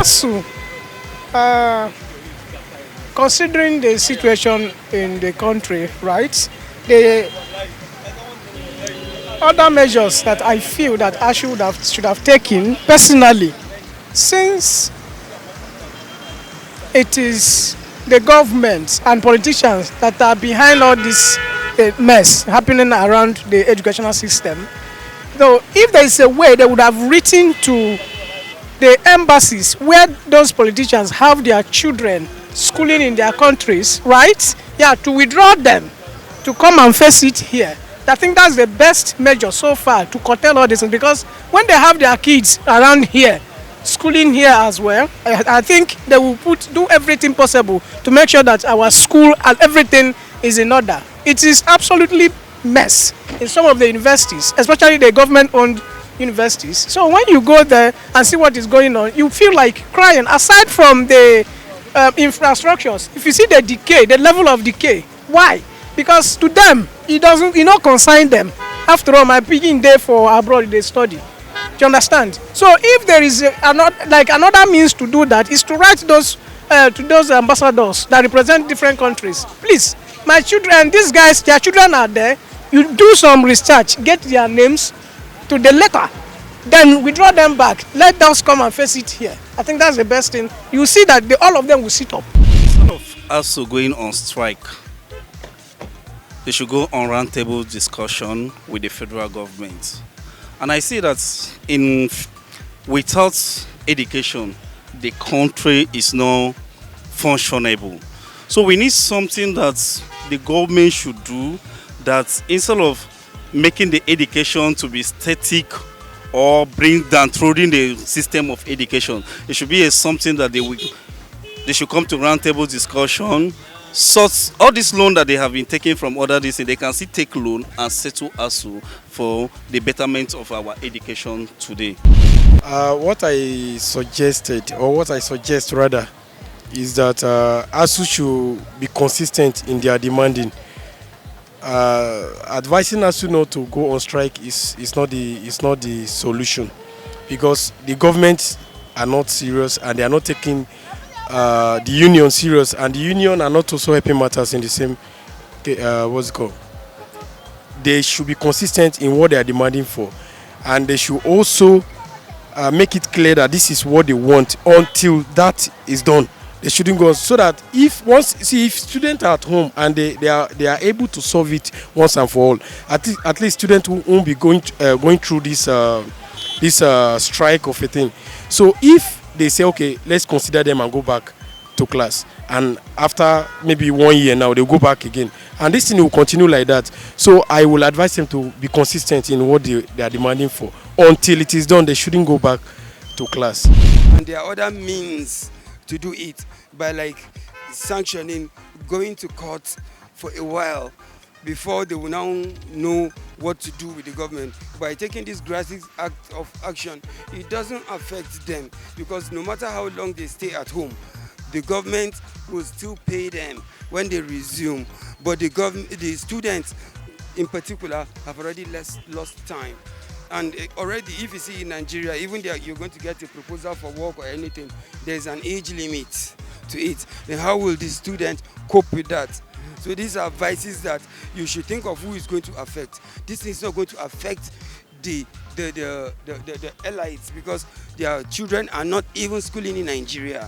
ASUU, considering the situation in the country, right? The other measures that I feel that ASUU should have taken personally, since it is the government and politicians that are behind all this mess happening around the educational system. Though if there is a way, they would have written to the embassies where those politicians have their children schooling in their countries, right? Yeah, to withdraw them, to come and face it here. I think that's the best measure so far to curtail all this, because when they have their kids around here, schooling here as well, I think they will do everything possible to make sure that our school and everything is in order. It is absolutely mess in some of the universities, especially the government-owned universities. So when you go there and see what is going on, you feel like crying. Aside from the infrastructures, if you see the decay, the level of decay, why? Because to them, it not concern them. After all, my picking day for abroad, they study. Do you understand? So if there is another means to do that, is to write those to those ambassadors that represent different countries. Please, my children, these guys, their children are there. You do some research, get their names to the letter, then withdraw them back. Let us come and face it here. I think that's the best thing. You see that all of them will sit up. Instead of ASUU going on strike, they should go on roundtable discussion with the federal government. And I see that without education, the country is not functionable. So we need something that the government should do, that instead of making the education to be static or bring down through the system of education, it should be something that they should come to roundtable discussion. Sort all this loan that they have been taking from other things, they can still take loan and settle ASUU for the betterment of our education today. What I suggested, or what I suggest rather, is that ASUU should be consistent in their demanding. Advising ASUU not to go on strike is not the solution, because the government are not serious and they are not taking the union serious, and the union are not also helping matters in the same what's it called. They should be consistent in what they are demanding for, and they should also make it clear that this is what they want. Until that is done, they shouldn't go, so that if students are at home and they are able to solve it once and for all, at least students won't be going through this strike of a thing. So if they say, okay, let's consider them and go back to class, and after maybe 1 year now they'll go back again, and this thing will continue like that. So I will advise them to be consistent in what they are demanding for. Until it is done, they shouldn't go back to class. And there are other means to do it, by like sanctioning, going to court for a while before they will now know what to do with the government. By taking this grassroots act of action, it doesn't affect them, because no matter how long they stay at home, the government will still pay them when they resume. But the students in particular have already lost time. And already, if you see in Nigeria, even there you're going to get a proposal for work or anything, there's an age limit to it. Then how will the student cope with that? So these are advices that you should think of who is going to affect. This is not going to affect the elites, because their children are not even schooling in Nigeria.